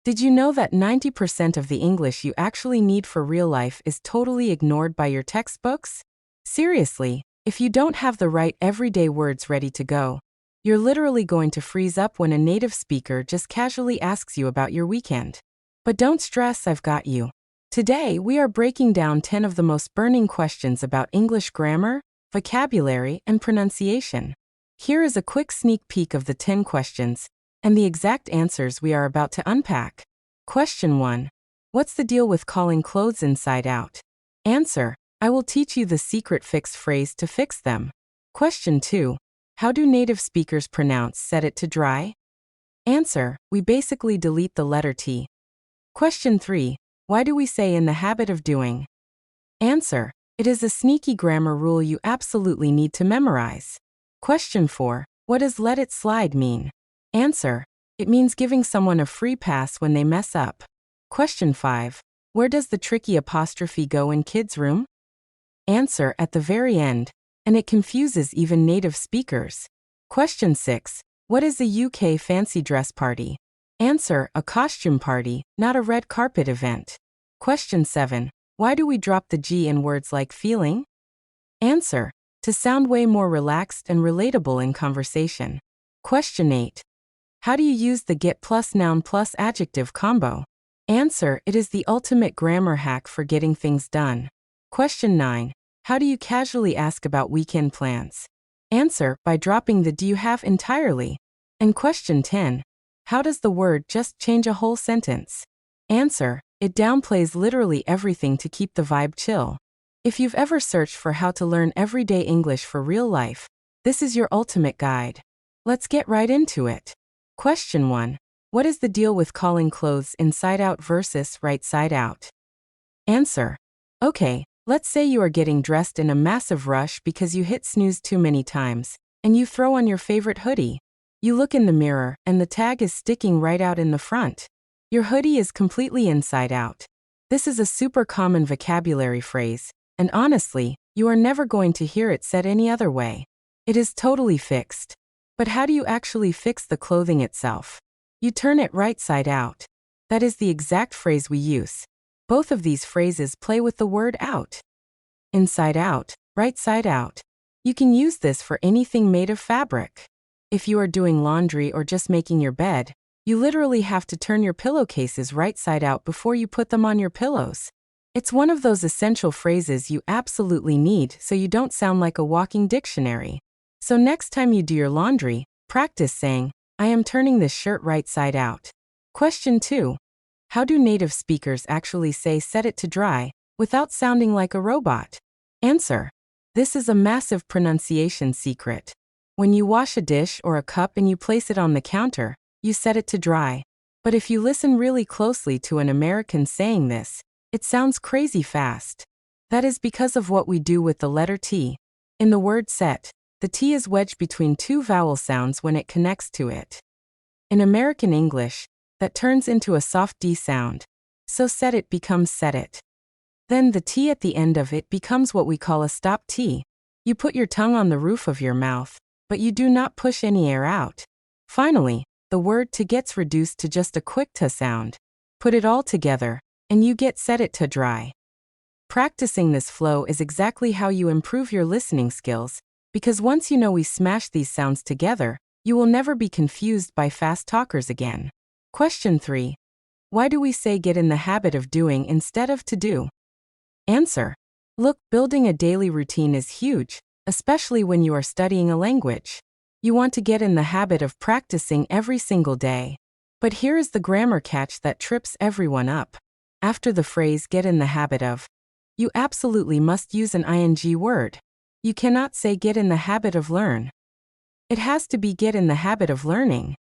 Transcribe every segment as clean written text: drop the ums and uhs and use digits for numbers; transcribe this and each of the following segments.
Did you know that 90% of the English you actually need for real life is totally ignored by your textbooks? Seriously, if you don't have the right everyday words ready to go, you're literally going to freeze up when a native speaker just casually asks you about your weekend. But don't stress, I've got you. Today, we are breaking down 10 of the most burning questions about English grammar, vocabulary, and pronunciation. Here is a quick sneak peek of the 10 questions and the exact answers we are about to unpack. Question 1. What's the deal with calling clothes inside out? Answer. I will teach you the secret fixed phrase to fix them. Question 2. How do native speakers pronounce set it to dry? Answer. We basically delete the letter T. Question 3. Why do we say in the habit of doing? Answer. It is a sneaky grammar rule you absolutely need to memorize. Question 4. What does let it slide mean? Answer. It means giving someone a free pass when they mess up. Question 5. Where does the tricky apostrophe go in kids' room? Answer. At the very end, and it confuses even native speakers. Question 6. What is a UK fancy dress party? Answer. A costume party, not a red carpet event. Question 7. Why do we drop the G in words like feeling? Answer. To sound way more relaxed and relatable in conversation. Question 8. How do you use the get plus noun plus adjective combo? Answer. It is the ultimate grammar hack for getting things done. Question 9. How do you casually ask about weekend plans? Answer. By dropping the do you have entirely. And question 10. How does the word just change a whole sentence? Answer. It downplays literally everything to keep the vibe chill. If you've ever searched for how to learn everyday English for real life, this is your ultimate guide. Let's get right into it. Question 1. What is the deal with calling clothes inside out versus right side out? Answer. Okay, let's say you are getting dressed in a massive rush because you hit snooze too many times, and you throw on your favorite hoodie. You look in the mirror, and the tag is sticking right out in the front. Your hoodie is completely inside out. This is a super common vocabulary phrase, and honestly, you are never going to hear it said any other way. It is totally fixed. But how do you actually fix the clothing itself? You turn it right side out. That is the exact phrase we use. Both of these phrases play with the word out. Inside out, right side out. You can use this for anything made of fabric. If you are doing laundry or just making your bed, you literally have to turn your pillowcases right side out before you put them on your pillows. It's one of those essential phrases you absolutely need so you don't sound like a walking dictionary. So next time you do your laundry, practice saying, I am turning this shirt right side out. Question 2. How do native speakers actually say set it to dry without sounding like a robot? Answer. This is a massive pronunciation secret. When you wash a dish or a cup and you place it on the counter, you set it to dry. But if you listen really closely to an American saying this, it sounds crazy fast. That is because of what we do with the letter T. In the word set, the T is wedged between two vowel sounds when it connects to it. In American English, that turns into a soft D sound. So set it becomes set it. Then the T at the end of it becomes what we call a stop T. You put your tongue on the roof of your mouth, but you do not push any air out. Finally, the word to gets reduced to just a quick T sound. Put it all together, and you get set it to dry. Practicing this flow is exactly how you improve your listening skills, because once you know we smash these sounds together, you will never be confused by fast talkers again. Question 3. Why do we say get in the habit of doing instead of to do? Answer. Look, building a daily routine is huge, especially when you are studying a language. You want to get in the habit of practicing every single day. But here is the grammar catch that trips everyone up. After the phrase get in the habit of, you absolutely must use an ing word. You cannot say get in the habit of learn. It has to be get in the habit of learning.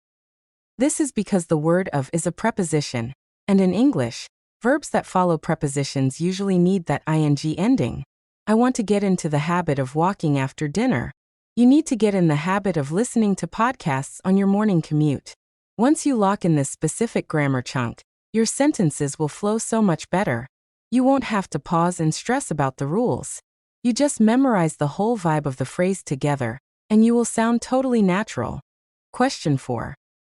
This is because the word of is a preposition, and in English, verbs that follow prepositions usually need that ing ending. I want to get into the habit of walking after dinner. You need to get in the habit of listening to podcasts on your morning commute. Once you lock in this specific grammar chunk, your sentences will flow so much better. You won't have to pause and stress about the rules. You just memorize the whole vibe of the phrase together, and you will sound totally natural. Question 4.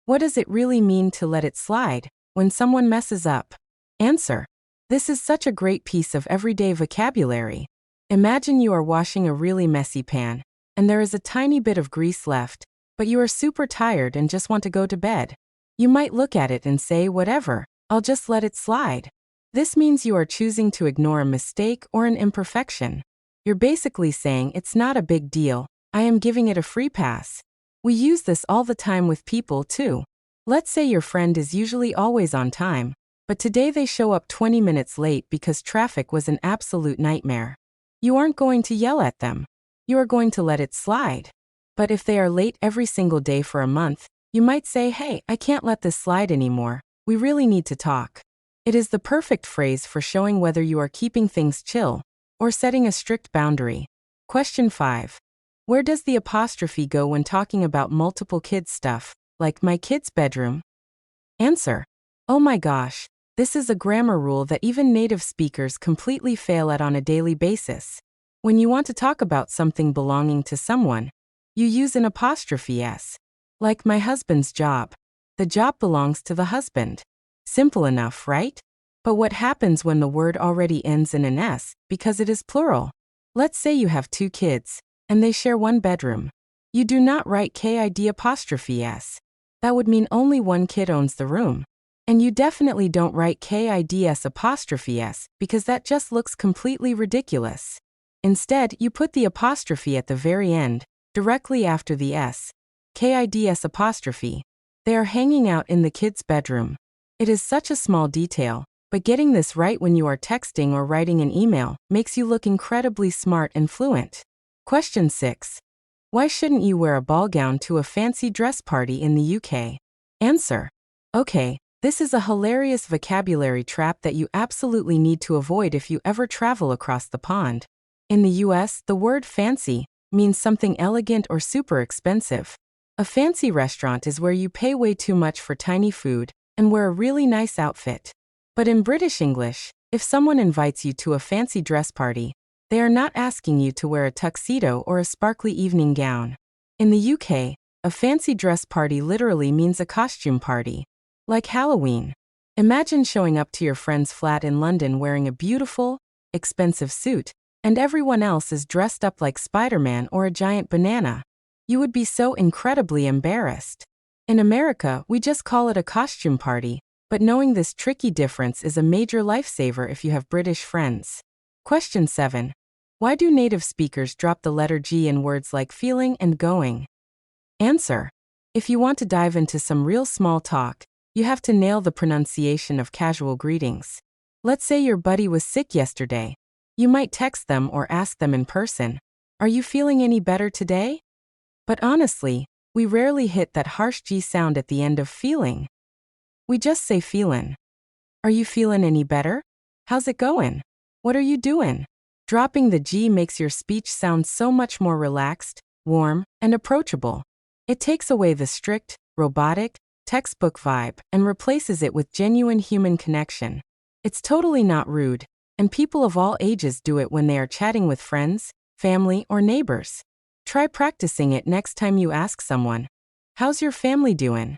What does it really mean to let it slide? When someone messes up. Answer. This is such a great piece of everyday vocabulary. Imagine you are washing a really messy pan, and there is a tiny bit of grease left, but you are super tired and just want to go to bed. You might look at it and say, whatever, I'll just let it slide. This means you are choosing to ignore a mistake or an imperfection. You're basically saying it's not a big deal, I am giving it a free pass. We use this all the time with people too. Let's say your friend is usually always on time, but today they show up 20 minutes late because traffic was an absolute nightmare. You aren't going to yell at them. You are going to let it slide. But if they are late every single day for a month, you might say, hey, I can't let this slide anymore. We really need to talk. It is the perfect phrase for showing whether you are keeping things chill or setting a strict boundary. Question 5. Where does the apostrophe go when talking about multiple kids stuff, like my kid's bedroom? Answer. Oh my gosh, this is a grammar rule that even native speakers completely fail at on a daily basis. When you want to talk about something belonging to someone, you use an apostrophe S. Like my husband's job. The job belongs to the husband. Simple enough, right? But what happens when the word already ends in an S, because it is plural? Let's say you have 2 kids, and they share one bedroom. You do not write KID'(S). That would mean only one kid owns the room. And you definitely don't write KIDS'(S), because that just looks completely ridiculous. Instead, you put the apostrophe at the very end, directly after the S. KIDS'. They are hanging out in the kid's bedroom. It is such a small detail, but getting this right when you are texting or writing an email makes you look incredibly smart and fluent. Question 6. Why shouldn't you wear a ball gown to a fancy dress party in the UK? Answer. Okay, this is a hilarious vocabulary trap that you absolutely need to avoid if you ever travel across the pond. In the US, the word fancy means something elegant or super expensive. A fancy restaurant is where you pay way too much for tiny food and wear a really nice outfit. But in British English, if someone invites you to a fancy dress party, they are not asking you to wear a tuxedo or a sparkly evening gown. In the UK, a fancy dress party literally means a costume party. Like Halloween. Imagine showing up to your friend's flat in London wearing a beautiful, expensive suit, and everyone else is dressed up like Spider-Man or a giant banana. You would be so incredibly embarrassed. In America, we just call it a costume party, but knowing this tricky difference is a major lifesaver if you have British friends. Question 7. Why do native speakers drop the letter G in words like feeling and going? Answer. If you want to dive into some real small talk, you have to nail the pronunciation of casual greetings. Let's say your buddy was sick yesterday. You might text them or ask them in person, are you feeling any better today? But honestly, we rarely hit that harsh G sound at the end of feeling. We just say feelin'. Are you feelin' any better? How's it goin'? What are you doin'? Dropping the G makes your speech sound so much more relaxed, warm, and approachable. It takes away the strict, robotic, textbook vibe and replaces it with genuine human connection. It's totally not rude, and people of all ages do it when they are chatting with friends, family, or neighbors. Try practicing it next time you ask someone, how's your family doing?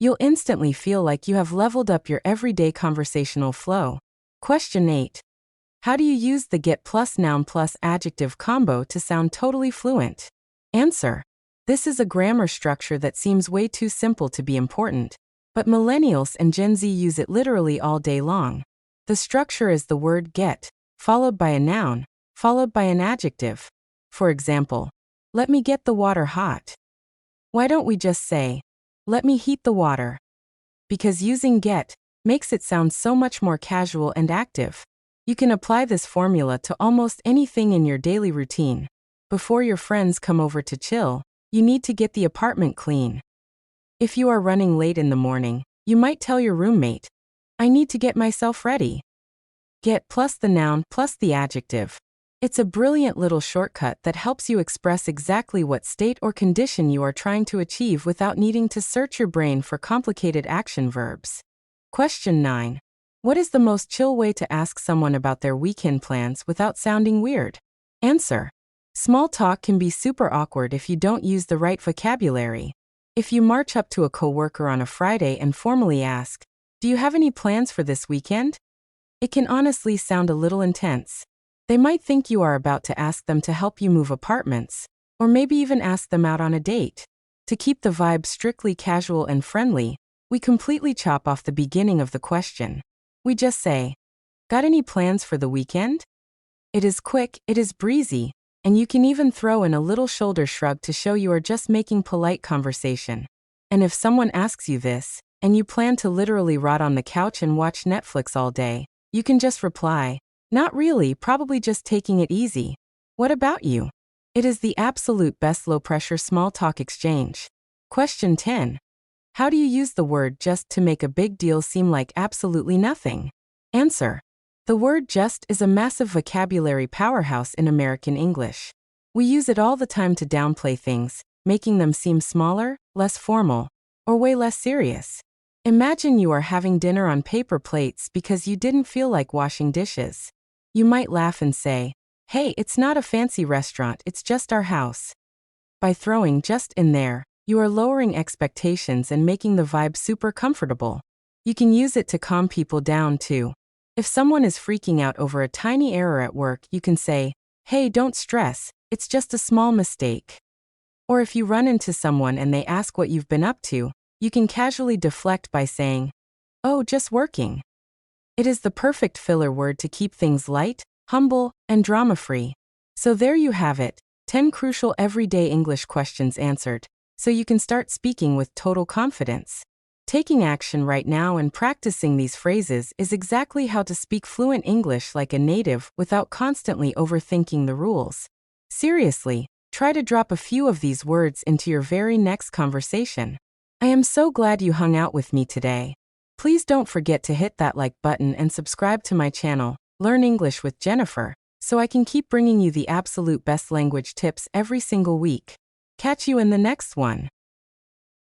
You'll instantly feel like you have leveled up your everyday conversational flow. Question 8. How do you use the get plus noun plus adjective combo to sound totally fluent? Answer. This is a grammar structure that seems way too simple to be important, but millennials and Gen Z use it literally all day long. The structure is the word get, followed by a noun, followed by an adjective. For example, let me get the water hot. Why don't we just say, let me heat the water? Because using get makes it sound so much more casual and active. You can apply this formula to almost anything in your daily routine. Before your friends come over to chill, you need to get the apartment clean. If you are running late in the morning, you might tell your roommate, I need to get myself ready. Get plus the noun plus the adjective. It's a brilliant little shortcut that helps you express exactly what state or condition you are trying to achieve without needing to search your brain for complicated action verbs. Question 9. What is the most chill way to ask someone about their weekend plans without sounding weird? Answer. Small talk can be super awkward if you don't use the right vocabulary. If you march up to a coworker on a Friday and formally ask, do Do you have any plans for this weekend? It can honestly sound a little intense. They might think you are about to ask them to help you move apartments, or maybe even ask them out on a date. To keep the vibe strictly casual and friendly, we completely chop off the beginning of the question. We just say, "Got any plans for the weekend?" It is quick, it is breezy, and you can even throw in a little shoulder shrug to show you are just making polite conversation. And if someone asks you this, and you plan to literally rot on the couch and watch Netflix all day, you can just reply, "Not really, probably just taking it easy. What about you?" It is the absolute best low-pressure small talk exchange. Question 10. How do you use the word just to make a big deal seem like absolutely nothing? Answer. The word just is a massive vocabulary powerhouse in American English. We use it all the time to downplay things, making them seem smaller, less formal, or way less serious. Imagine you are having dinner on paper plates because you didn't feel like washing dishes. You might laugh and say, "Hey, it's not a fancy restaurant, it's just our house." By throwing just in there, you are lowering expectations and making the vibe super comfortable. You can use it to calm people down too. If someone is freaking out over a tiny error at work, you can say, "Hey, don't stress, it's just a small mistake." Or if you run into someone and they ask what you've been up to, you can casually deflect by saying, "Oh, just working." It is the perfect filler word to keep things light, humble, and drama-free. So there you have it, 10 crucial everyday English questions answered, so you can start speaking with total confidence. Taking action right now and practicing these phrases is exactly how to speak fluent English like a native without constantly overthinking the rules. Seriously, try to drop a few of these words into your very next conversation. I am so glad you hung out with me today. Please don't forget to hit that like button and subscribe to my channel, Learn English with Jennifer, so I can keep bringing you the absolute best language tips every single week. Catch you in the next one.